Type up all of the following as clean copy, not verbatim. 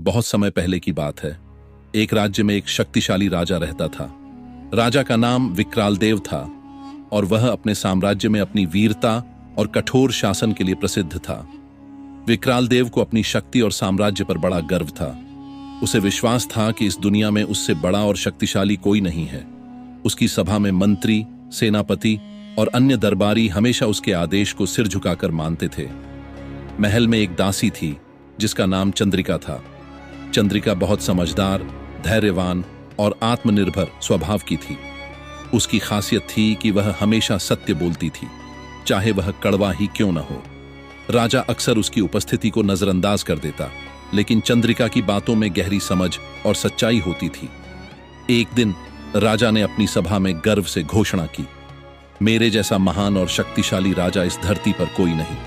बहुत समय पहले की बात है। एक राज्य में एक शक्तिशाली राजा रहता था। राजा का नाम विकरालदेव था और वह अपने साम्राज्य में अपनी वीरता और कठोर शासन के लिए प्रसिद्ध था। विकरालदेव को अपनी शक्ति और साम्राज्य पर बड़ा गर्व था। उसे विश्वास था कि इस दुनिया में उससे बड़ा और शक्तिशाली कोई नहीं है। उसकी सभा में मंत्री, सेनापति और अन्य दरबारी हमेशा उसके आदेश को सिर झुकाकर मानते थे। महल में एक दासी थी जिसका नाम चंद्रिका था। चंद्रिका बहुत समझदार, धैर्यवान और आत्मनिर्भर स्वभाव की थी। उसकी खासियत थी कि वह हमेशा सत्य बोलती थी, चाहे वह कड़वा ही क्यों न हो। राजा अक्सर उसकी उपस्थिति को नजरअंदाज कर देता, लेकिन चंद्रिका की बातों में गहरी समझ और सच्चाई होती थी। एक दिन राजा ने अपनी सभा में गर्व से घोषणा की, मेरे जैसा महान और शक्तिशाली राजा इस धरती पर कोई नहीं।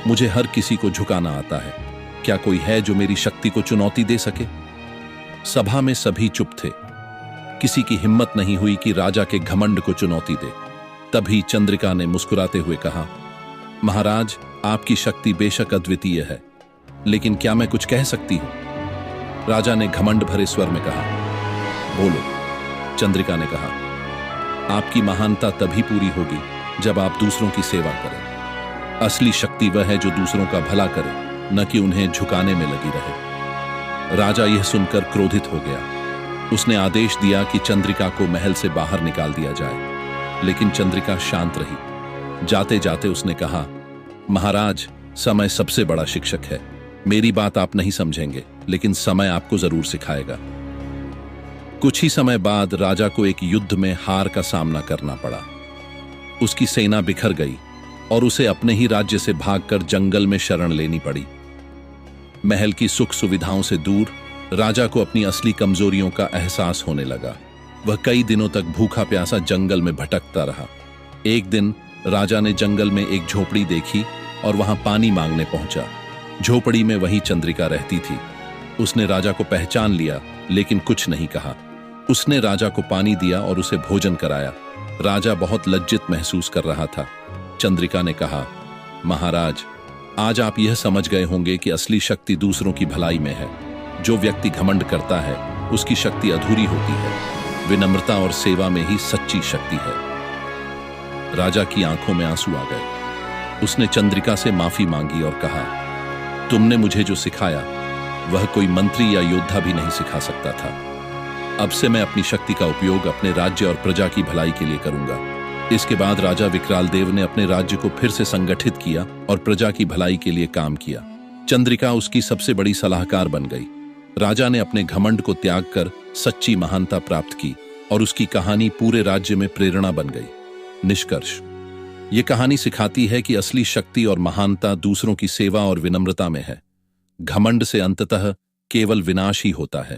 मुझे हर किसी को झुकाना आता है। क्या कोई है जो मेरी शक्ति को चुनौती दे सके? सभा में सभी चुप थे। किसी की हिम्मत नहीं हुई कि राजा के घमंड को चुनौती दे। तभी चंद्रिका ने मुस्कुराते हुए कहा, महाराज, आपकी शक्ति बेशक अद्वितीय है, लेकिन क्या मैं कुछ कह सकती हूं? राजा ने घमंड भरे स्वर में कहा, बोलो। चंद्रिका ने कहा, आपकी महानता तभी पूरी होगी जब आप दूसरों की सेवा करें। असली शक्ति वह है जो दूसरों का भला करे, न कि उन्हें झुकाने में लगी रहे। राजा यह सुनकर क्रोधित हो गया। उसने आदेश दिया कि चंद्रिका को महल से बाहर निकाल दिया जाए, लेकिन चंद्रिका शांत रही। जाते जाते उसने कहा, महाराज, समय सबसे बड़ा शिक्षक है। मेरी बात आप नहीं समझेंगे, लेकिन समय आपको जरूर सिखाएगा। कुछ ही समय बाद राजा को एक युद्ध में हार का सामना करना पड़ा। उसकी सेना बिखर गई और उसे अपने ही राज्य से भागकर जंगल में शरण लेनी पड़ी। महल की सुख सुविधाओं से दूर राजा को अपनी असली कमजोरियों का एहसास होने लगा। वह कई दिनों तक भूखा प्यासा जंगल में भटकता रहा। एक दिन राजा ने जंगल में एक झोपड़ी देखी और वहां पानी मांगने पहुंचा। झोपड़ी में वही चंद्रिका रहती थी। उसने राजा को पहचान लिया, लेकिन कुछ नहीं कहा। उसने राजा को पानी दिया और उसे भोजन कराया। राजा बहुत लज्जित महसूस कर रहा था। चंद्रिका ने कहा, महाराज, आज आप यह समझ गए होंगे कि असली शक्ति दूसरों की भलाई में है। जो व्यक्ति घमंड करता है, उसकी शक्ति अधूरी होती है। विनम्रता और सेवा में ही सच्ची शक्ति है। राजा की आंखों में आंसू आ गए। उसने चंद्रिका से माफी मांगी और कहा, तुमने मुझे जो सिखाया वह कोई मंत्री या योद्धा भी नहीं सिखा सकता था। अब से मैं अपनी शक्ति का उपयोग अपने राज्य और प्रजा की भलाई के लिए करूंगा। इसके बाद राजा विकरालदेव ने अपने राज्य को फिर से संगठित किया और प्रजा की भलाई के लिए काम किया। चंद्रिका उसकी सबसे बड़ी सलाहकार बन गई। राजा ने अपने घमंड को त्याग कर सच्ची महानता प्राप्त की और उसकी कहानी पूरे राज्य में प्रेरणा बन गई। निष्कर्ष, ये कहानी सिखाती है कि असली शक्ति और महानता दूसरों की सेवा और विनम्रता में है। घमंड से अंततः केवल विनाश ही होता है।